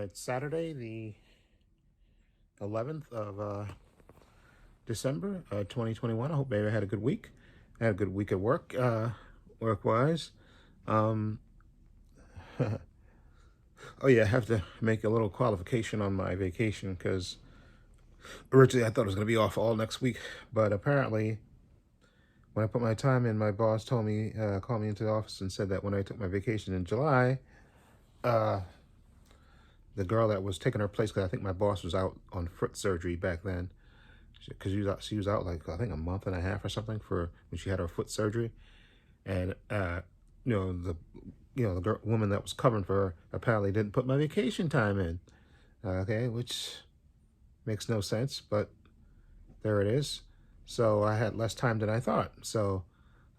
It's Saturday, the 11th of December, 2021. I hope everybody had a good week. I had a good week at work, work-wise. Um, oh yeah, I have to make a little qualification on my vacation because originally I thought it was going to be off all next week, but apparently when I put my time in, my boss told me, called me into the office and said that when I took my vacation in July, uh, the girl that was taking her place, because I think my boss was out on foot surgery back then, because she was out like I think a month and a half or something for when she had her foot surgery, and you know the the woman that was covering for her apparently didn't put my vacation time in, okay, which makes no sense, but there it is. So I had less time than I thought. So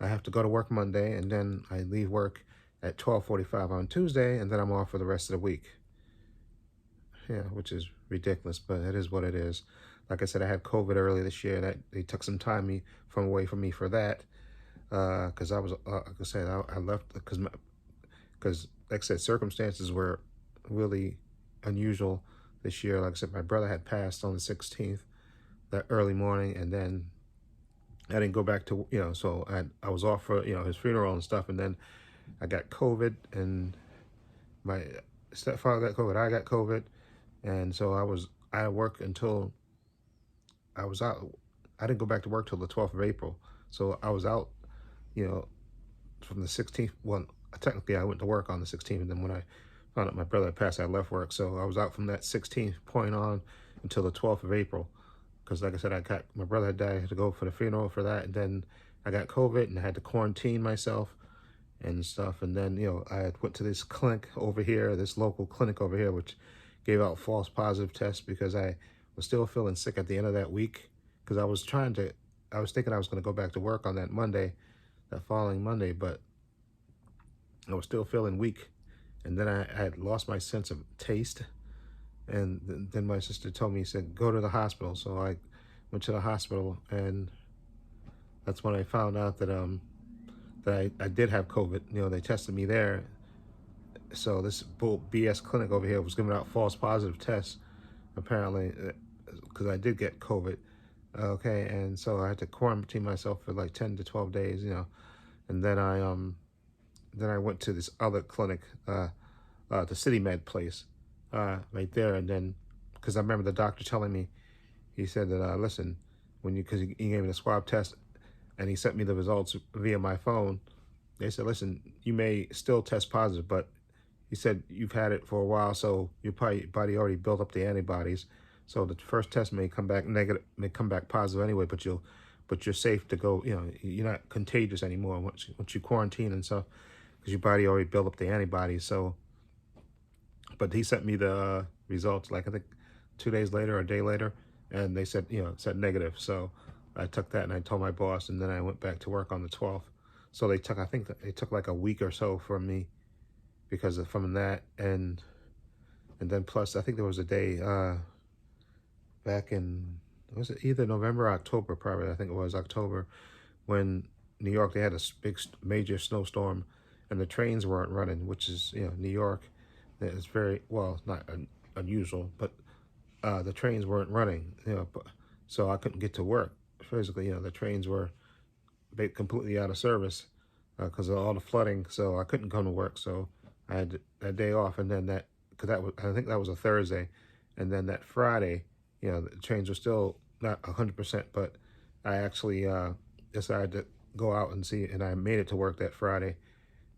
I have to go to work Monday, and then I leave work at 12:45 on Tuesday, and then I'm off for the rest of the week. Yeah, which is ridiculous, but it is what it is. Like I said, I had COVID earlier this year. That they took some time away from me for that, because I was, like I said, I left because like I said, circumstances were really unusual this year. Like I said, my brother had passed on the 16th that early morning, and then I didn't go back to so I was off for his funeral and stuff, and then I got COVID, and my stepfather got COVID. I got COVID, and so I worked until I was out. I didn't go back to work till the 12th of April. So I was out, you know, from the 16th. Well, technically I went to work on the 16th, and then when I found out my brother had passed, I left work. So I was out from that 16th point on until the 12th of April. Because like I said, my brother had died. I had to go for the funeral for that. And then I got COVID and I had to quarantine myself and stuff. And then, I went to this clinic over here, this local clinic over here, which gave out false positive tests because I was still feeling sick at the end of that week. Because I was thinking I was going to go back to work on that following Monday, but I was still feeling weak. And then I had lost my sense of taste. And then my sister told me, said, go to the hospital. So I went to the hospital, and that's when I found out that I did have COVID. They tested me there. So this bull BS clinic over here was giving out false positive tests, apparently, because I did get COVID. Okay, and so I had to quarantine myself for like 10 to 12 days, and then I went to this other clinic, the City Med place, right there, and then because I remember the doctor telling me, he said that listen, because he gave me the swab test, and he sent me the results via my phone. They said, listen, you may still test positive, but he said you've had it for a while, so your body already built up the antibodies. So the first test may come back negative, may come back positive anyway, but you're safe to go. You're not contagious anymore once you quarantine and stuff, because your body already built up the antibodies. So, but he sent me the results like I think 2 days later or a day later, and they said said negative. So I took that and I told my boss, and then I went back to work on the 12th. So I think they took like a week or so from me from that, and then plus I think there was a day back in, was it either November or October, probably I think it was October, when New York, they had a big major snowstorm and the trains weren't running, which is New York, it's very well not unusual, but the trains weren't running, so I couldn't get to work physically. The trains were completely out of service because of all the flooding, so I couldn't come to work. So I had that day off, and then because I think that was a Thursday, and then that Friday, the trains were still not 100%, but I actually decided to go out and see, and I made it to work that Friday.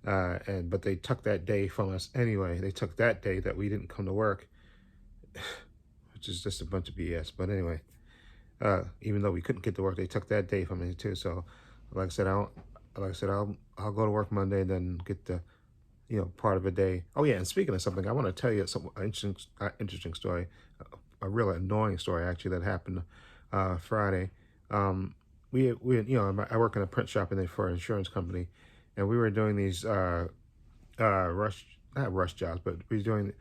But they took that day from us anyway. They took that day that we didn't come to work, which is just a bunch of BS. But anyway, even though we couldn't get to work, they took that day from me too. So, like I said, I'll go to work Monday, then get the part of a day. Oh yeah, and speaking of something, I want to tell you some interesting story, a real annoying story actually that happened Friday. We I work in a print shop for an insurance company, and we were doing these not rush jobs, but we were doing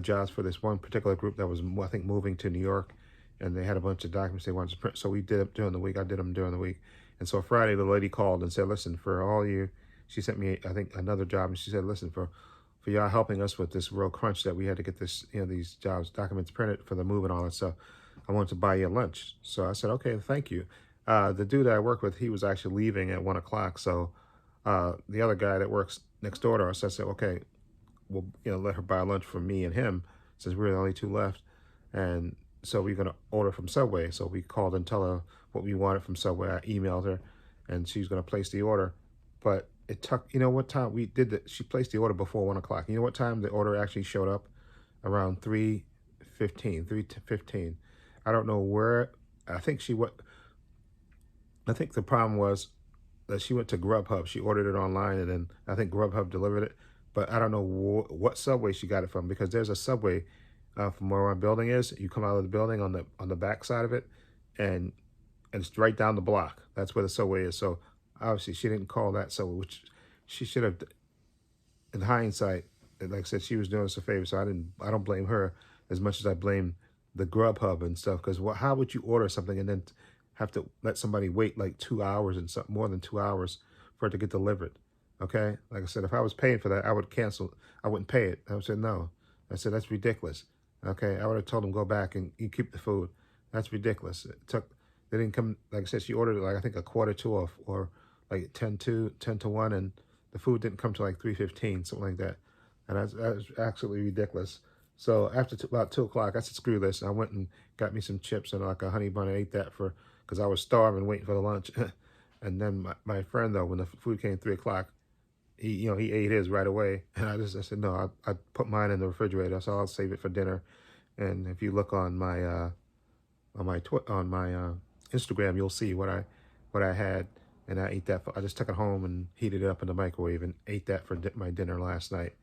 jobs for this one particular group that was, I think, moving to New York, and they had a bunch of documents they wanted to print. So we did it during the week. I did them during the week. And so Friday, the lady called and said, listen, for all you, she sent me, I think, another job, and she said, listen, for for y'all helping us with this real crunch that we had to get this, these jobs, documents printed for the move and all that stuff. I wanted to buy you lunch. So I said, okay, thank you. The dude that I work with, he was actually leaving at 1 o'clock. So the other guy that works next door to us, I said, okay, we'll let her buy lunch for me and him since we're the only two left. And so we're going to order from Subway. So we called and tell her what we wanted from Subway. I emailed her and she's going to place the order. But it took, what time we did that? She placed the order before 1 o'clock. You know what time the order actually showed up? Around 3:15. I don't know where. I think I think the problem was that she went to Grubhub. She ordered it online, and then I think Grubhub delivered it. But I don't know what Subway she got it from, because there's a Subway from where my building is. You come out of the building on the back side of it, and it's right down the block. That's where the Subway is. So obviously she didn't call that Subway, which she should have. In hindsight, like I said, she was doing us a favor, so I don't blame her as much as I blame the Grubhub and stuff. Because how would you order something and then have to let somebody wait like 2 hours and something, more than 2 hours for it to get delivered? Okay, like I said, if I was paying for that, I would cancel. I wouldn't pay it. I would say no. I said that's ridiculous. Okay, I would have told them go back and you keep the food. That's ridiculous. They didn't come. Like I said, she ordered it like I think a quarter to or like 10 to 1, and the food didn't come till like 3:15, something like that. And that was absolutely ridiculous. So after about 2 o'clock, I said, screw this. And I went and got me some chips and like a honey bun and ate that because I was starving waiting for the lunch. And then my friend, though, when the food came 3 o'clock, he ate his right away. And I said, no, I put mine in the refrigerator, so I'll save it for dinner. And if you look on my Instagram, you'll see what I had. And I ate that. I just took it home and heated it up in the microwave and ate that for my dinner last night.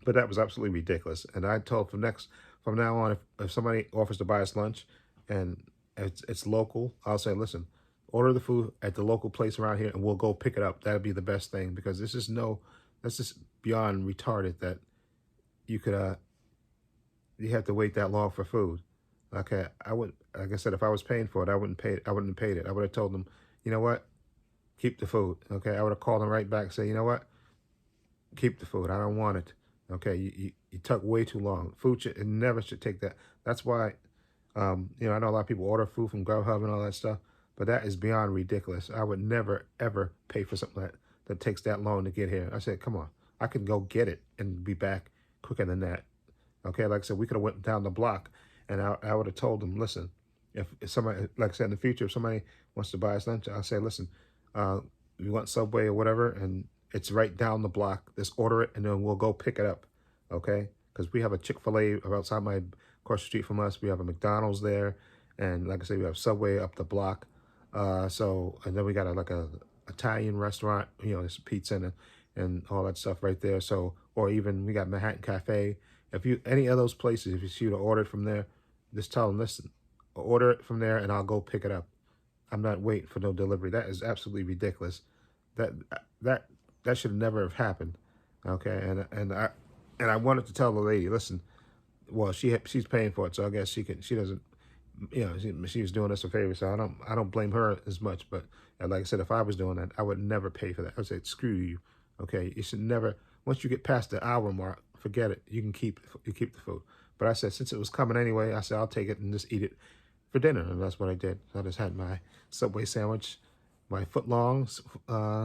But that was absolutely ridiculous. And I told from now on, if somebody offers to buy us lunch and it's local, I'll say, listen, order the food at the local place around here and we'll go pick it up. That'd be the best thing, because that's just beyond retarded that you have to wait that long for food. Okay, like I said, if I was paying for it, I wouldn't have paid it. I would have told them, you know what, keep the food. Okay, I would have called them right back and say, you know what, keep the food. I don't want it. Okay, you took way too long. It never should take that. That's why, I know a lot of people order food from Grubhub and all that stuff, but that is beyond ridiculous. I would never, ever pay for something that takes that long to get here. I said, come on, I can go get it and be back quicker than that. Okay, like I said, we could have went down the block, and I would have told them, listen, if somebody, like I said, in the future, if somebody wants to buy us lunch, I'll say, listen, you want Subway or whatever, and it's right down the block. Just order it, and then we'll go pick it up, okay? Because we have a Chick-fil-A across the street from us. We have a McDonald's there, and like I said, we have Subway up the block. And then we got a Italian restaurant, there's pizza and all that stuff right there. So, or even we got Manhattan Cafe. Any of those places, if you see to order it from there, just tell them, listen, order it from there, and I'll go pick it up. I'm not waiting for no delivery. That is absolutely ridiculous. That should never have happened. Okay, and I wanted to tell the lady, listen, well, she's paying for it, so I guess she doesn't, she was doing us a favor, so I don't blame her as much. But like I said, if I was doing that, I would never pay for that. I would say, screw you. Okay, you should never. Once you get past the hour mark, forget it. You keep the food. But I said, since it was coming anyway, I said I'll take it and just eat it for dinner, and that's what I did. So I just had my Subway sandwich, my foot-long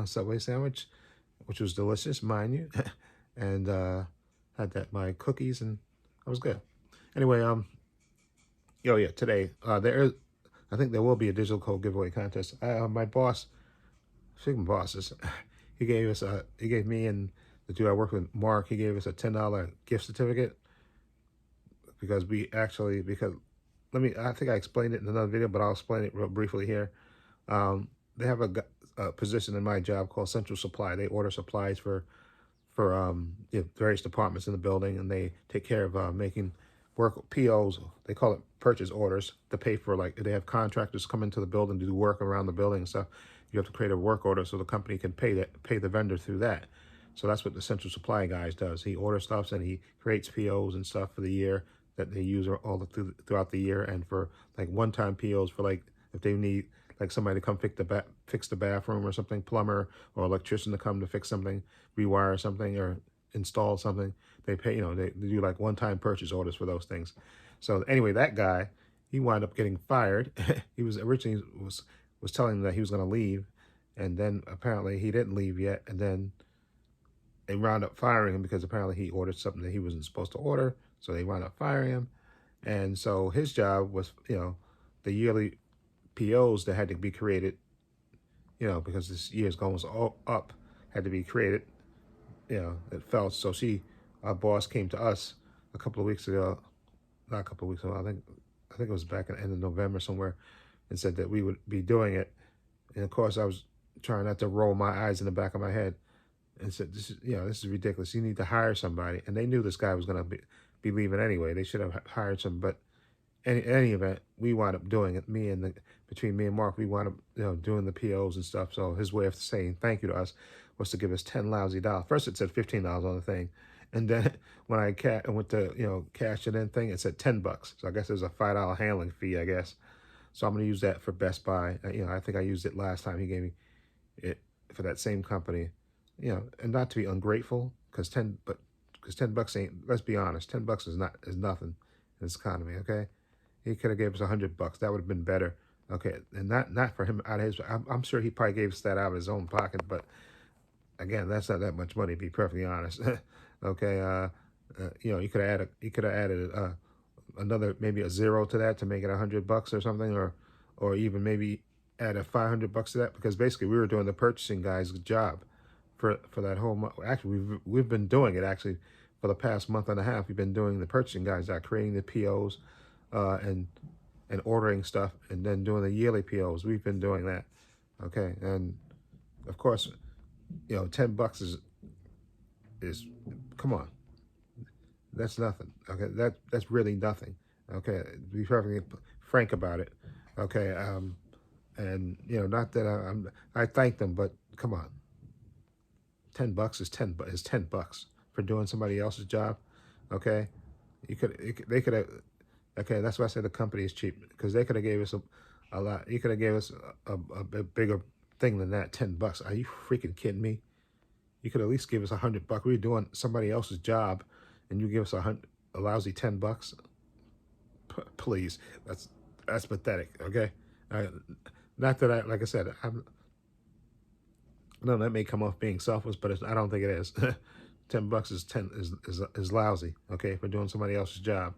Subway sandwich, which was delicious, mind you, and had my cookies, and I was good. Anyway, today I think there will be a digital code giveaway contest. My boss, speaking of bosses, he gave me and the dude I work with, Mark, he gave us a $10 gift certificate because I think I explained it in another video, but I'll explain it real briefly here. They have a position in my job called Central Supply. They order supplies for various departments in the building, and they take care of making work POs. They call it purchase orders to pay for, like, if they have contractors come into the building to do work around the building and stuff. You have to create a work order so the company can pay the vendor through that. So that's what the Central Supply guys does. He orders stuff and he creates POs and stuff for the year that they use throughout the year, and for like one-time POs for, like, if they need like somebody to come fix the bathroom or something, plumber or electrician to come to fix something, rewire something or install something. They pay, they do like one-time purchase orders for those things. So anyway, that guy, he wound up getting fired. He was originally was telling them that he was going to leave, and then apparently he didn't leave yet, and then they wound up firing him because apparently he ordered something that he wasn't supposed to order. So they wound up firing him. And so his job was, the yearly POs that had to be created, because this year's going was all up, had to be created. It fell. So our boss came to us a couple of weeks ago, not a couple of weeks ago, I think it was back in the end of November somewhere, and said that we would be doing it. And of course, I was trying not to roll my eyes in the back of my head and said, this is ridiculous. You need to hire somebody. And they knew this guy was going to be leaving anyway. They should have hired some, but in any event, we wound up doing it. Between me and Mark, we wound up, doing the POs and stuff. So his way of saying thank you to us was to give us $10 lousy. First, it said $15 on the thing, and then when I went to cash it in thing, it said $10. So I guess there's a $5 handling fee, I guess. So I'm gonna use that for Best Buy. I think I used it last time he gave me it for that same company. And not to be ungrateful, because $10 ain't. Let's be honest, $10 is nothing in this economy. Okay. He could have gave us $100. That would have been better. Okay, and not for him out of his. I'm sure he probably gave us that out of his own pocket. But again, that's not that much money, to be perfectly honest. Okay, you could have added another, maybe a zero to that to make it $100 or something, or even maybe add a $500 to that, because basically we were doing the purchasing guy's job for that whole month. Actually, we've been doing it actually for the past month and a half. We've been doing the purchasing guy's job, creating the POs. And ordering stuff, and then doing the yearly POs. We've been doing that, okay. And of course, $10 is come on, that's nothing. Okay, that's really nothing. Okay, to be perfectly frank about it. Okay, and not that I thank them, but come on, $10 is $10 for doing somebody else's job. Okay, they could have. Okay, that's why I said the company is cheap, because they could have gave us a lot. You could have gave us a bigger thing than that. $10. Are you freaking kidding me? You could at least give us $100. We were doing somebody else's job, and you give us a lousy $10. Please, that's pathetic. Okay, not that like I said, no, that may come off being selfish, but I don't think it is. $10 is lousy. Okay, for doing somebody else's job.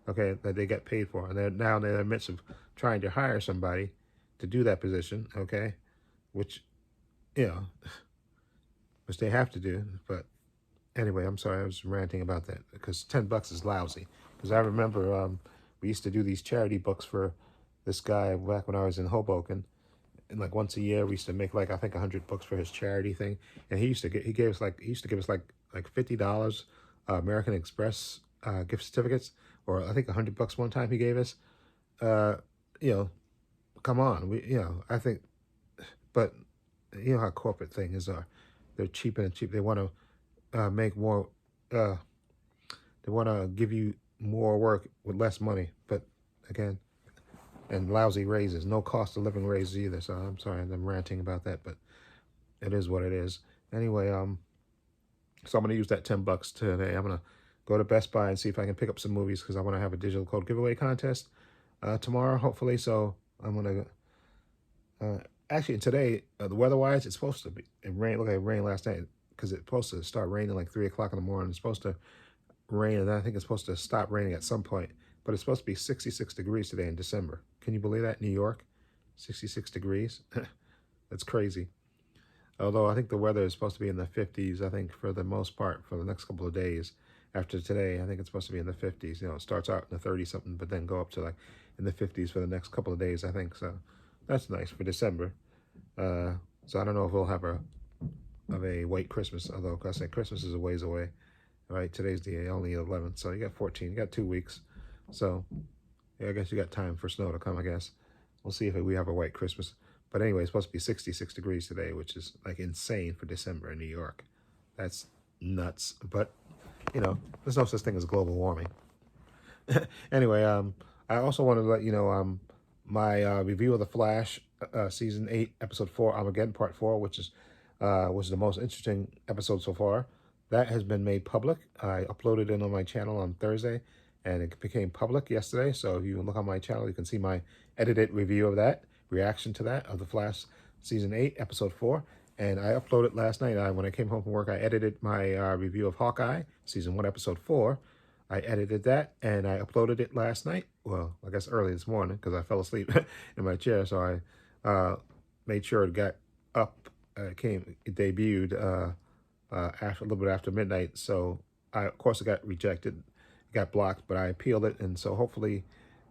Okay, that they get paid for, and they're now in the midst of trying to hire somebody to do that position. Okay, which which they have to do. But anyway, I'm sorry, I was ranting about that, because $10 is lousy. Because I remember we used to do these charity books for this guy back when I was in Hoboken, and like once a year we used to make like I think $100 for his charity thing, and he used to give us like $50 American Express gift certificates, or I think $100 one time he gave us. Come on, I think, but how corporate things are. They're cheap and cheap. They want to make more. They want to give you more work with less money, but again, and lousy raises, no cost of living raises either. So I'm sorry, I'm ranting about that, but it is what it is. Anyway, so I'm gonna use that $10 today. I'm gonna go to Best Buy and see if I can pick up some movies, because I want to have a digital code giveaway contest tomorrow, hopefully. So I'm gonna actually today, the weather-wise, it's supposed to be rain. Look, it rained last night, because it's supposed to start raining like 3 o'clock in the morning. It's supposed to rain, and then I think it's supposed to stop raining at some point. But it's supposed to be 66 degrees today in December. Can you believe that? New York, 66 degrees. That's crazy. Although I think the weather is supposed to be in the 50s, I think, for the most part, for the next couple of days. After today, I think it's supposed to be in the 50s. It starts out in the 30-something, but then go up to like in the 50s for the next couple of days, I think. So that's nice for December. So I don't know if we'll have a white Christmas, although I say Christmas is a ways away. Right, today's the only 11th, so you got 14. You got 2 weeks. So yeah, I guess you got time for snow to come, I guess. We'll see if we have a white Christmas. But anyway, it's supposed to be 66 degrees today, which is like insane for December in New York. That's nuts. But there's no such thing as global warming. Anyway, I also wanted to let you know my review of The Flash season 8, episode 4, Armageddon Part 4, which is was the most interesting episode so far. That has been made public. I uploaded it on my channel on Thursday, and it became public yesterday. So if you look on my channel, you can see my edited review of that, reaction to that, of The Flash season 8, episode 4. And I uploaded last night. When I came home from work, I edited my review of Hawkeye, season 1, episode 4. I edited that, and I uploaded it last night. Well, I guess early this morning, because I fell asleep in my chair. So I made sure it got up. It debuted after a little bit after midnight. So of course, it got rejected, it got blocked, but I appealed it, and so hopefully,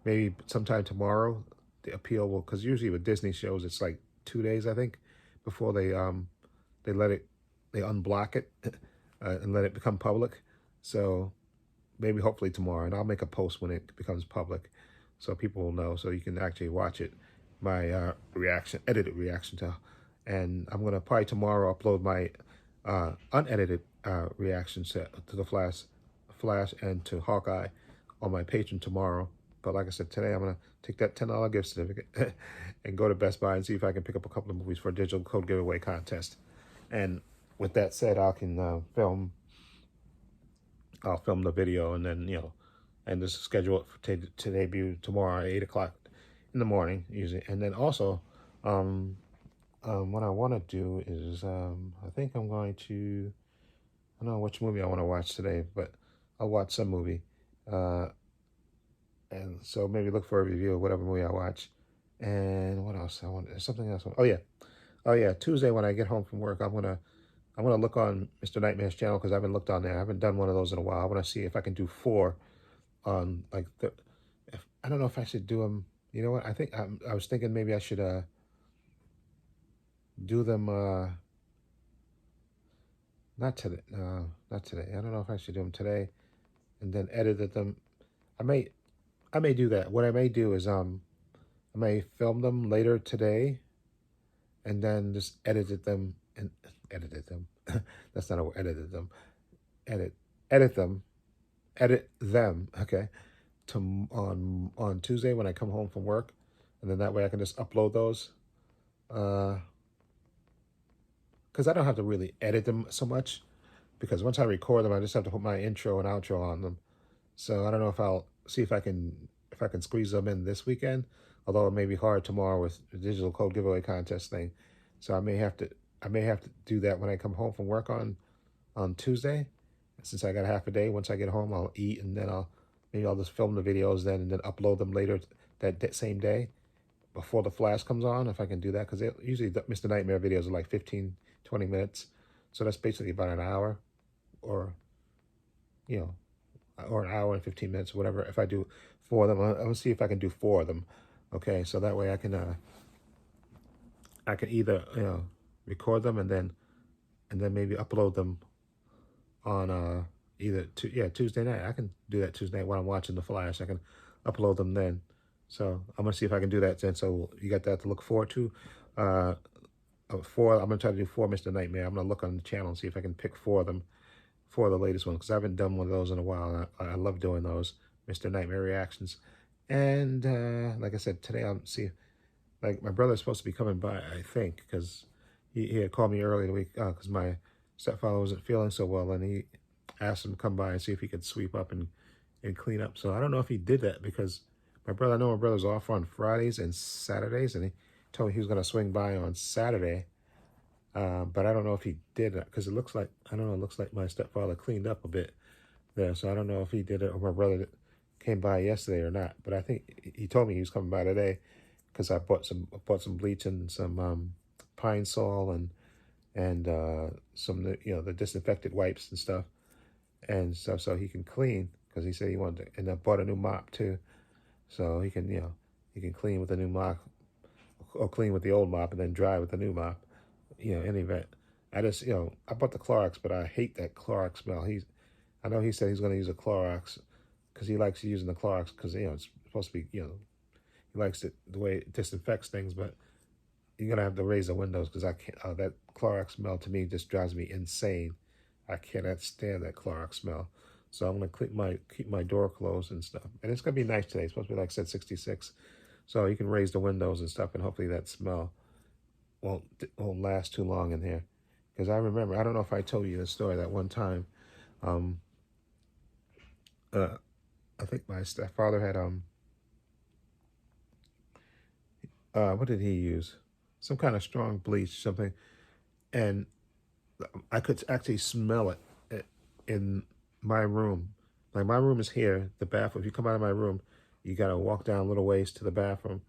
maybe sometime tomorrow, the appeal will. Because usually with Disney shows, it's like 2 days, I think, before they unblock it and let it become public. So maybe hopefully tomorrow, and I'll make a post when it becomes public, so people will know, so you can actually watch it. My edited reaction to, and I'm gonna probably tomorrow upload my unedited reactions to the Flash and to Hawkeye on my Patreon tomorrow. But like I said, today I'm gonna take that $10 gift certificate and go to Best Buy and see if I can pick up a couple of movies for a digital code giveaway contest. And with that said, I can film. I'll film the video, and then and just schedule it to debut tomorrow at 8 o'clock in the morning usually. And then also, what I want to do is I think I'm going to, I don't know which movie I want to watch today, but I'll watch some movie. And so maybe look for a review of whatever movie I watch. And what else? There's something else. Oh yeah. Tuesday when I get home from work, I'm gonna look on Mr. Nightmare's channel, because I haven't looked on there. I haven't done one of those in a while. I want to see if I can do 4 on I don't know if I should do them. You know what? I think I was thinking maybe I should do them not today. Not today. I don't know if I should do them today and then edit them. I may do that. What I may do is I may film them later today and then just edited them. That's not a word. Edited them. Edit them. Okay. On Tuesday when I come home from work, and then that way I can just upload those. Because I don't have to really edit them so much, because once I record them, I just have to put my intro and outro on them. So I don't know if I'll see if I can squeeze them in this weekend, although it may be hard tomorrow with the digital code giveaway contest thing. So I may have to do that when I come home from work on Tuesday. Since I got half a day, once I get home, I'll eat, and then I'll just film the videos then, and then upload them later that same day before the Flash comes on, if I can do that, because usually the Mr. Nightmare videos are like 15, 20 minutes. So that's basically about an hour, or or an hour and 15 minutes, whatever. If I do 4 of them, I'll see if I can do 4 of them. Okay, so that way I can either record them and then maybe upload them on Tuesday night. I can do that Tuesday night while I'm watching The Flash. I can upload them then. So I'm gonna see if I can do that then. So you got that to look forward to. 4. I'm gonna try to do 4 Mr. Nightmare. I'm gonna look on the channel and see if I can pick 4 of them, 4 of the latest ones, because I haven't done one of those in a while. I love doing those Mr. Nightmare reactions. And like I said, today I'll see. Like, my brother's supposed to be coming by, I think, because he had called me earlier in the week, because my stepfather wasn't feeling so well, and he asked him to come by and see if he could sweep up and clean up. So I don't know if he did that, because I know my brother's off on Fridays and Saturdays, and he told me he was going to swing by on Saturday. But I don't know if he did it, because it looks like my stepfather cleaned up a bit there. So I don't know if he did it or my brother came by yesterday or not. But I think he told me he was coming by today, because I bought some bleach and some Pine Sol and some the disinfectant wipes and stuff, so he can clean, because he said he wanted to, and I bought a new mop too, so he can clean with the new mop, or clean with the old mop and then dry with the new mop. In any event, I just I bought the Clorox, but I hate that Clorox smell. I know he said he's going to use a Clorox, because he likes using the Clorox, because it's supposed to be he likes it the way it disinfects things, but you're gonna have to raise the windows, because I can't. That Clorox smell to me just drives me insane. I cannot stand that Clorox smell. So I'm gonna keep my door closed and stuff. And it's gonna be nice today. It's supposed to be, like I said, 66. So you can raise the windows and stuff, and hopefully that smell won't last too long in here. Because I remember, I don't know if I told you the story that one time, um, uh, I think my stepfather had what did he use? Some kind of strong bleach, something, and I could actually smell it in my room. Like my room is here, the bathroom. If you come out of my room, you gotta walk down a little ways to the bathroom.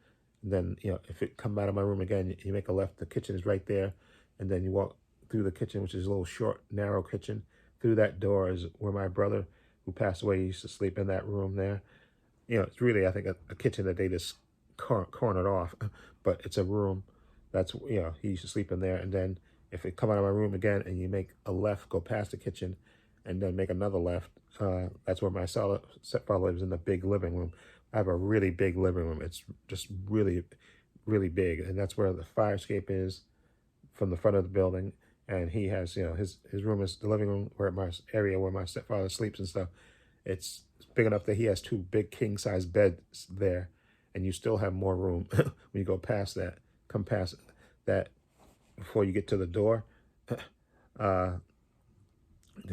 And then, if it come out of my room again, you make a left, the kitchen is right there. And then you walk through the kitchen, which is a little short, narrow kitchen. Through that door is where my brother, who passed away, used to sleep in that room there. It's really, I think, a kitchen that they just cornered off, but it's a room. That's, he used to sleep in there. And then if you come out of my room again and you make a left, go past the kitchen, and then make another left, that's where my stepfather lives, in the big living room. I have a really big living room. It's just really, really big. And that's where the fire escape is from the front of the building. And he has, his room is the living room, where my area where my stepfather sleeps and stuff. It's big enough that he has two big king size beds there, and you still have more room when you go past that, come past that before you get to the door. The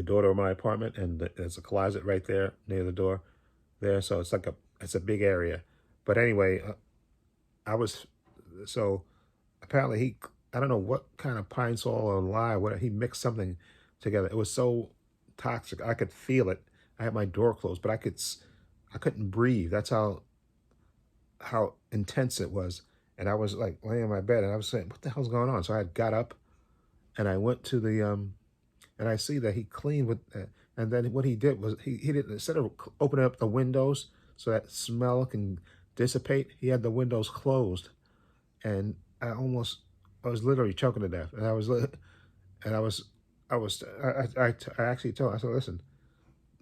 door to my apartment, and there's a closet right there near the door there. So it's a big area. But anyway, I was, so apparently I don't know what kind of pine sol or lye, what he mixed something together. It was so toxic. I could feel it. I had my door closed, but I couldn't breathe. That's how intense it was. And I was like laying in my bed, and I was saying, what the hell's going on? So I got up, and I went to the, and I see that he cleaned with, and then what he did was he didn't, instead of opening up the windows so that smell can dissipate, he had the windows closed, and I was literally choking to death, and I actually told him, I said, listen,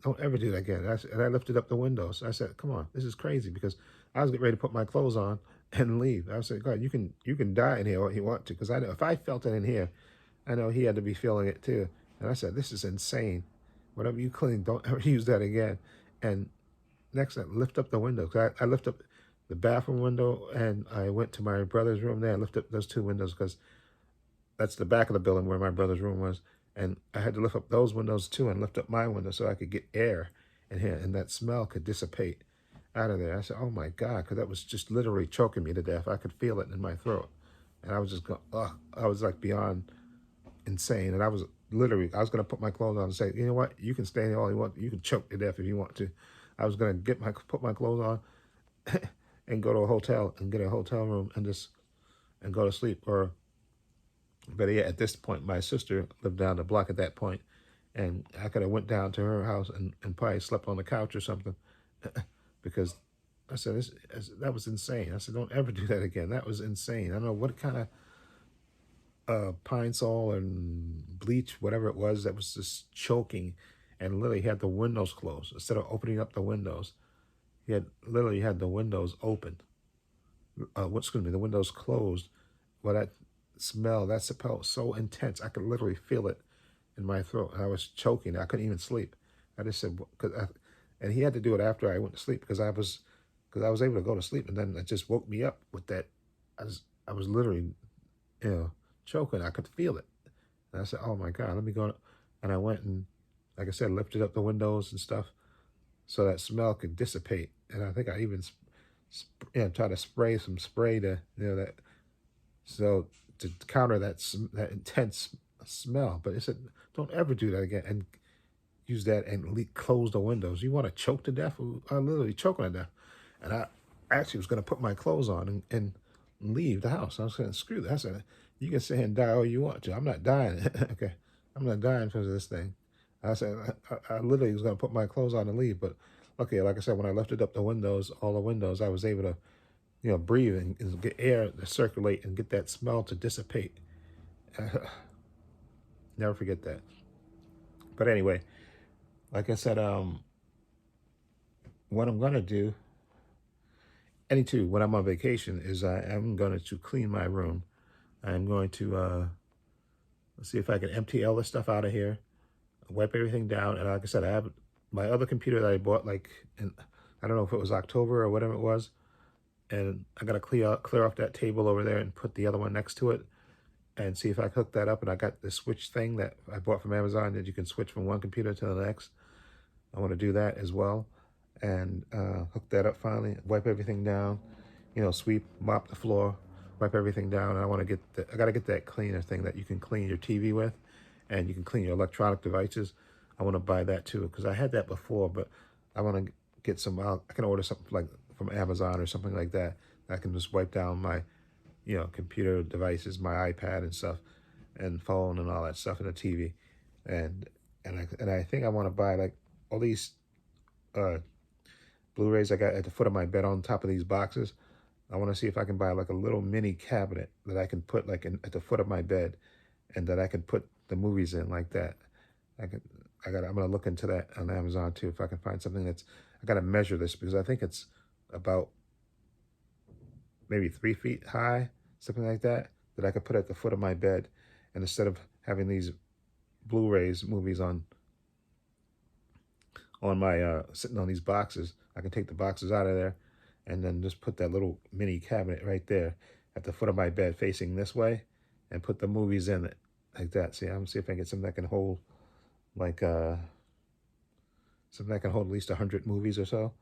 don't ever do that again. And I lifted up the windows. I said, come on, this is crazy, because I was getting ready to put my clothes on and leave. I said, God, you can die in here if you want to, because I know if I felt it in here, I know he had to be feeling it too. And I said, this is insane. Whatever you clean, don't ever use that again. And next, I lift up the window. I lift up the bathroom window, and I went to my brother's room there. I lifted up those two windows, because that's the back of the building where my brother's room was. And I had to lift up those windows too, and lift up my window so I could get air in here, and that smell could dissipate out of there. I said, oh my God, because that was just literally choking me to death. I could feel it in my throat. And I was just going, ugh. I was like beyond insane. And I was going to put my clothes on and say, you know what, you can stay here all you want. You can choke to death if you want to. I was going to put my clothes on and go to a hotel and get a hotel room and go to sleep. Or but yeah, at this point, my sister lived down the block at that point, and I could have went down to her house and probably slept on the couch or something, because I said, that was insane. I said, don't ever do that again. That was insane. I don't know what kind of pine sol and bleach, whatever it was, that was just choking, and literally had the windows closed. Instead of opening up the windows, he literally had the windows open. The windows closed. Well, that smell, that smell was so intense, I could literally feel it in my throat. And I was choking. I couldn't even sleep. I just said, and he had to do it after I went to sleep, because I was able to go to sleep, and then it just woke me up with that. I was literally, choking. I could feel it. And I said, oh my God, let me go. And I went and, like I said, lifted up the windows and stuff so that smell could dissipate. And I think I even tried to spray some spray to, so to counter that intense smell. But it said, don't ever do that again, and use that and close the windows. You want to choke to death? I literally choking to death. And I actually was going to put my clothes on and leave the house. I was saying, screw that. I said, you can sit here and die all you want to. I'm not dying. Okay. I'm not dying because of this thing. I said, I literally was going to put my clothes on and leave. But okay, like I said, when I lifted up the windows, all the windows, I was able to, breathe and get air to circulate and get that smell to dissipate. Never forget that. But anyway, like I said, what I'm going to do, when I'm on vacation, is I am going to clean my room. I'm going to see if I can empty all this stuff out of here, wipe everything down. And like I said, I have my other computer that I bought, I don't know if it was October or whatever it was. and I gotta clear off that table over there and put the other one next to it and see if I can hook that up. And I got the switch thing that I bought from Amazon that you can switch from one computer to the next. I want to do that as well, and hook that up finally. Wipe everything down, sweep, mop the floor, wipe everything down. I want to I gotta get that cleaner thing that you can clean your TV with, and you can clean your electronic devices. I want to buy that too because I had that before, but I want to get some. I can order something like from Amazon or something like that. I can just wipe down my, computer devices, my iPad and stuff, and phone and all that stuff, and the TV, and I think I want to buy like all these Blu-rays I got at the foot of my bed on top of these boxes. I want to see if I can buy like a little mini cabinet that I can put like at the foot of my bed, and that I can put the movies in like that. I'm gonna look into that on Amazon too if I can find something that's. I gotta measure this because I think it's about maybe 3 feet high, something like that, that I could put at the foot of my bed, and instead of having these Blu-rays movies on my sitting on these boxes, I can take the boxes out of there and then just put that little mini cabinet right there at the foot of my bed facing this way and put the movies in it like that. See, I'm gonna see if I can get something that can hold like something that can hold at least 100 movies or so.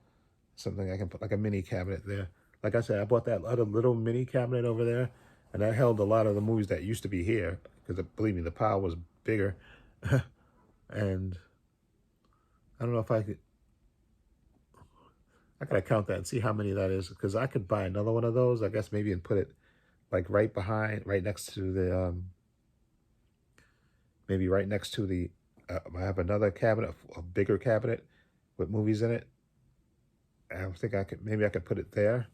Something I can put like a mini cabinet there. Like I said, I bought that other little mini cabinet over there, and that held a lot of the movies that used to be here because believe me, the pile was bigger. And I don't know if I gotta count that and see how many that is because I could buy another one of those, I guess maybe, and put it like right next to the maybe right next to the. I have another cabinet, a bigger cabinet with movies in it. I think maybe I could put it there,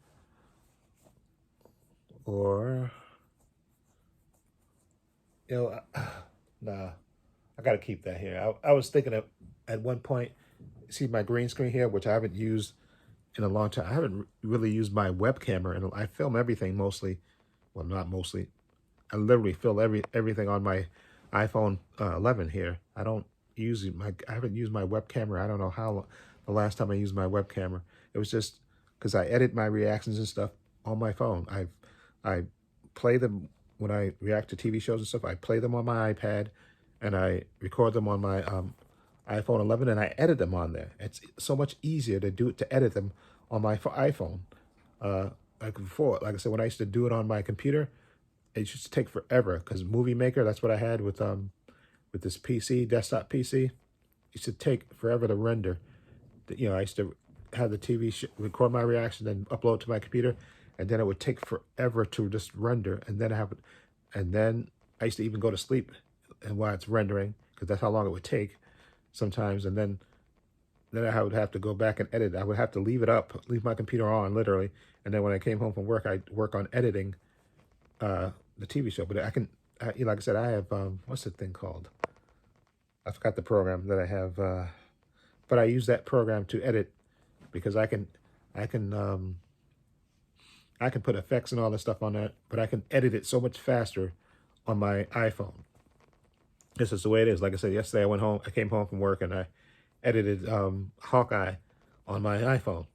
or nah, I gotta keep that here. I was thinking of at one point. See my green screen here, which I haven't used in a long time. I haven't really used my web camera, and I film everything mostly. Well, not mostly. I literally film everything on my iPhone 11 here. I haven't used my web camera. I don't know how the last time I used my web camera. It was just because I edit my reactions and stuff on my phone. I play them when I react to TV shows and stuff. I play them on my iPad, and I record them on my iPhone 11, and I edit them on there. It's so much easier to edit them on my iPhone. Like before, like I said, when I used to do it on my computer, it used to take forever because Movie Maker, that's what I had with this PC, desktop PC. It used to take forever to render. I used to have the TV record my reaction, then upload to my computer, and then it would take forever to just render, and then I used to even go to sleep and while it's rendering because that's how long it would take sometimes, and then I would have to go back and edit. I would have to leave my computer on literally, and then when I came home from work, I'd work on editing the TV show. But like I said, I have what's the thing called? I forgot the program that I have, but I use that program to edit because I can put effects and all this stuff on that, but I can edit it so much faster on my iPhone. This is the way it is. Like I said, yesterday I came home from work and I edited Hawkeye on my iPhone.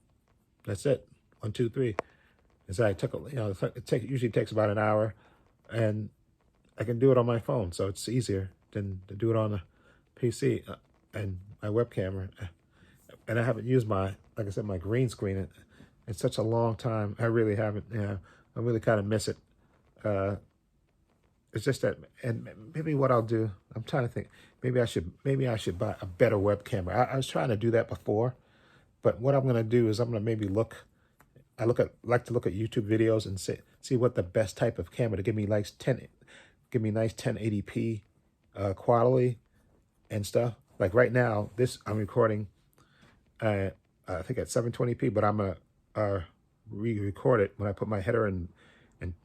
That's it. 1, 2, 3. And so it usually takes about an hour, and I can do it on my phone, so it's easier than to do it on a PC and my web camera. And I haven't used like I said, my green screen in such a long time. I really haven't. I really kind of miss it. It's just that, and maybe what I'll do, I'm trying to think, maybe I should buy a better web camera. I was trying to do that before, but what I'm going to do is I'm going to maybe like to look at YouTube videos and see what the best type of camera to give me nice 1080p quality and stuff. Like right now, I'm recording, I think at 720p, but I'm gonna re-record it when I put my header and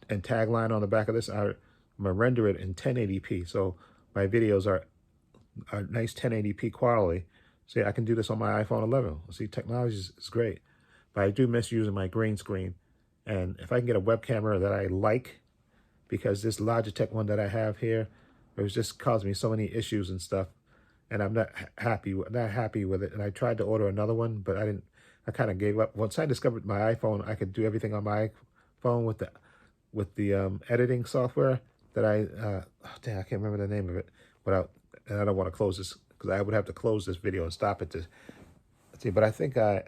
tagline on the back of this. I'm gonna render it in 1080p, so my videos are nice 1080p quality. See, I can do this on my iPhone 11. See, technology is great, but I do miss using my green screen. And if I can get a web camera that I like, because this Logitech one that I have here, it was just causing me so many issues and stuff, and I'm not happy with it. And I tried to order another one, but I didn't I kind of gave up. Once I discovered my iPhone, I could do everything on my phone with the editing software that damn, I can't remember the name of it. And I don't want to close this because I would have to close this video and stop it to see. But I think the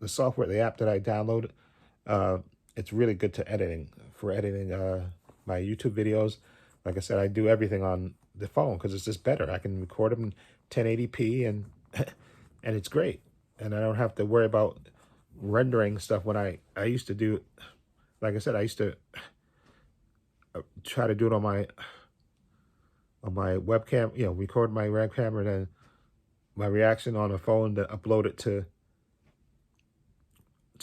software, the app that I downloaded, it's really good to editing my YouTube videos. Like I said, I do everything on the phone because it's just better. I can record them in 1080p and and it's great. And I don't have to worry about rendering stuff when I used to do, like I said, I used to try to do it on my webcam, record my webcam and then my reaction on a phone, to upload it to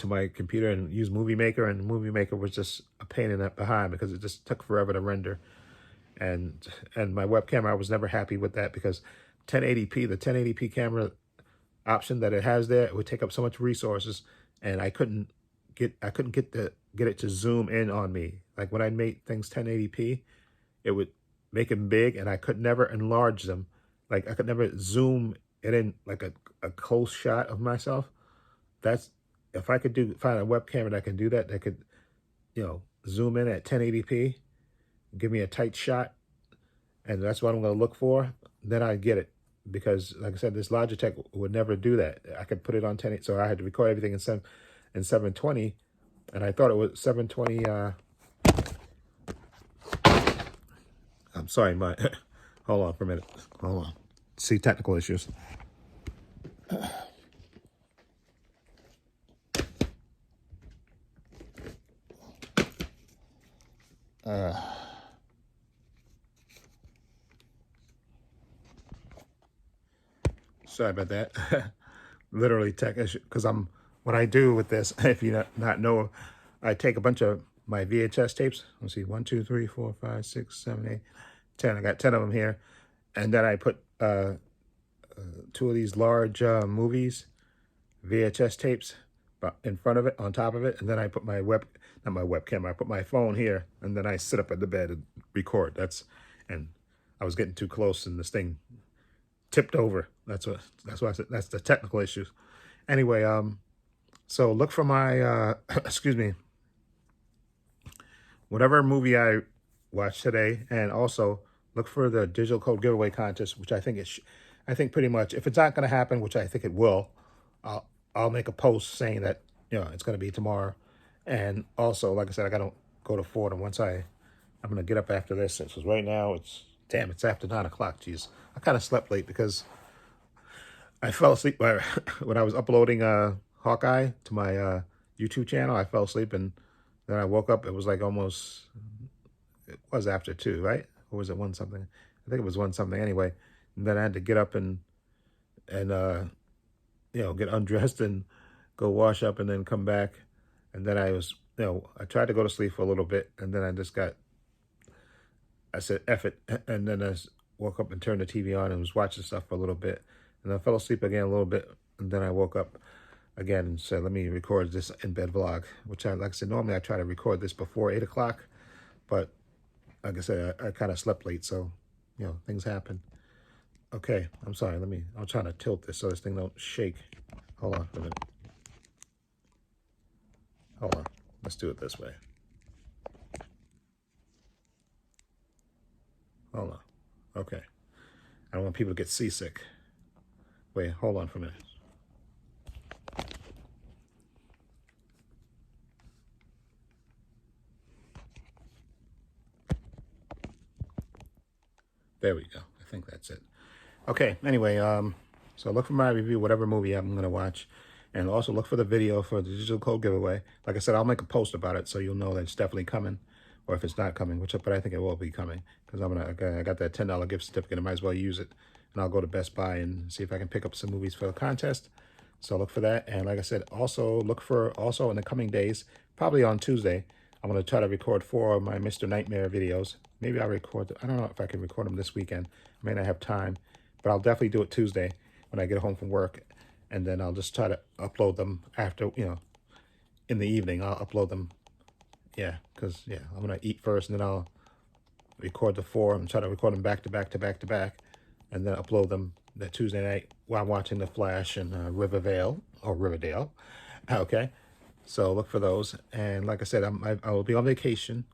my computer and use Movie Maker. And Movie Maker was just a pain in the behind because it just took forever to render. And my webcam, I was never happy with that because 1080p, the 1080p camera option that it has there, it would take up so much resources, and I couldn't get it to zoom in on me. Like when I made things 1080p, it would make them big, and I could never enlarge them. Like I could never zoom it in like a close shot of myself. That's if I could find a webcam that can do that, that could, zoom in at 1080p, give me a tight shot, and that's what I'm going to look for, then I get it. Because, like I said, this Logitech would never do that. I could put it on 10, so I had to record everything in 720, and I thought it was 720. I'm sorry, hold on for a minute. Hold on. See, technical issues. Sorry about that. Literally tech issue. Because what I do with this, if you not know, I take a bunch of my VHS tapes. Let's see, 1, 2, 3, 4, 5, 6, 7, 8, 10. I got 10 of them here. And then I put 2 of these large movies, VHS tapes in front of it, on top of it. And then I put not my webcam, I put my phone here. And then I sit up at the bed and record. And I was getting too close and this thing tipped over. That's why I said that's the technical issues. Anyway, so look for my excuse me, whatever movie I watched today, and also look for the digital code giveaway contest, which I think I think pretty much, if it's not going to happen, which I think it will, I'll make a post saying that it's going to be tomorrow. And also, like I said, I got to go to Fordham once I'm going to get up after this, because right now it's after 9 o'clock. Jeez, I kind of slept late because I fell asleep when I was uploading Hawkeye to my YouTube channel. I fell asleep, and then I woke up. It was like it was after 2, right? Or was it 1 something? I think it was 1 something anyway. And then I had to get up and get undressed and go wash up and then come back. And then I tried to go to sleep for a little bit, and then I said, F it. And then I woke up and turned the TV on and was watching stuff for a little bit. And I fell asleep again a little bit. And then I woke up again and said, let me record this in bed vlog, which like I said, normally I try to record this before 8 o'clock. But like I said, I kind of slept late. So, things happen. Okay, I'm sorry. I'm trying to tilt this so this thing don't shake. Hold on for a minute. Hold on. Let's do it this way. Hold on. Okay. I don't want people to get seasick. Wait, hold on for a minute. There we go. I think that's it. Okay, anyway, so look for my review, whatever movie I'm going to watch. And also look for the video for the digital code giveaway. Like I said, I'll make a post about it so you'll know that it's definitely coming. Or if it's not coming, but I think it will be coming. Because I got that $10 gift certificate. I might as well use it. And I'll go to Best Buy and see if I can pick up some movies for the contest. So look for that. And like I said, also look for, in the coming days, probably on Tuesday, I'm going to try to record 4 of my Mr. Nightmare videos. Maybe I'll I don't know if I can record them this weekend. I may not have time. But I'll definitely do it Tuesday when I get home from work. And then I'll just try to upload them after, in the evening. I'll upload them. Yeah, because, I'm going to eat first, and then I'll record the 4 and try to record them back to back to back to back. And then upload them that Tuesday night while I'm watching The Flash and Rivervale. or Riverdale. Okay, so look for those. And like I said, I will be on vacation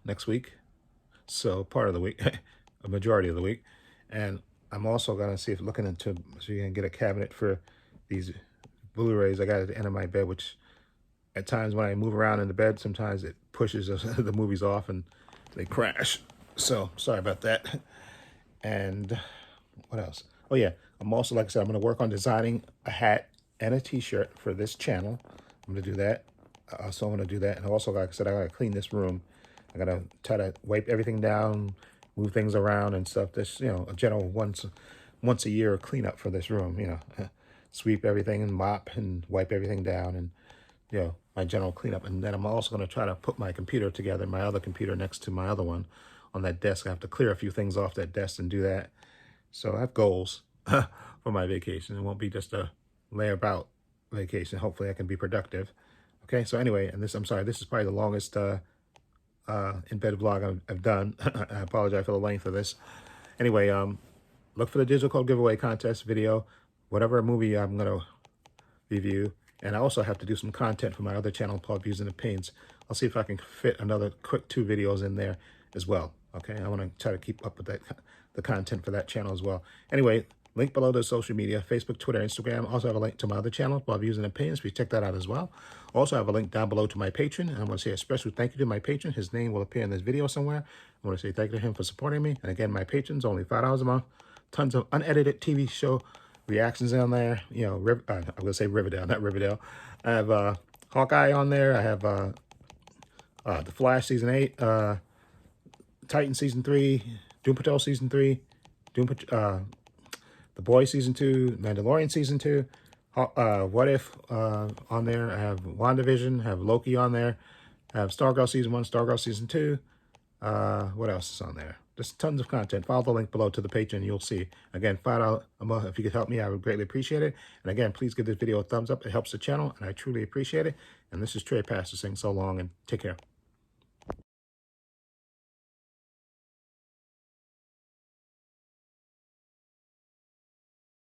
next week, so part of the week, a majority of the week, and I'm also gonna see if looking into so you can get a cabinet for these Blu-rays I got at the end of my bed, which at times when I move around in the bed, sometimes it pushes the movies off and they crash. So sorry about that. And what else? Oh yeah, I'm also, like I said, I'm going to work on designing a hat and a t-shirt for this channel. I'm going to do that. So I'm going to do that. And also, like I said, I got to clean this room. I got to try to wipe everything down, move things around and stuff. This, a general once a year cleanup for this room, sweep everything and mop and wipe everything down and, my general cleanup. And then I'm also going to try to put my computer together, my other computer next to my other one on that desk. I have to clear a few things off that desk and do that. So I have goals for my vacation. It won't be just a lay about vacation. Hopefully I can be productive. Okay, so anyway, and I'm sorry, this is probably the longest in bed vlog I've done. I apologize for the length of this. Anyway, look for the digital code giveaway contest video, whatever movie I'm gonna review. And I also have to do some content for my other channel called Views and Opinions. I'll see if I can fit another quick 2 videos in there as well. Okay, I want to try to keep up with the content for that channel as well. Anyway, link below to social media, Facebook, Twitter, Instagram. Also have a link to my other channel called Views and Opinions. Please check that out as well. Also have a link down below to my patron. And I want to say a special thank you to my patron. His name will appear in this video somewhere. I want to say thank you to him for supporting me. And again, my patrons, only $5 a month. Tons of unedited TV show reactions on there. I'm going to say Riverdale, not Riverdale. I have Hawkeye on there. I have The Flash Season 8, Titan Season 3, Doom Patrol Season 3, The Boys Season 2, Mandalorian Season 2, What If on there. I have WandaVision, I have Loki on there. I have Stargirl Season 1, Stargirl Season 2. What else is on there? Just tons of content. Follow the link below to the Patreon. You'll see. Again, $5 a month. If you could help me, I would greatly appreciate it. And again, please give this video a thumbs up. It helps the channel, and I truly appreciate it. And this is Trepacer saying so long, and take care.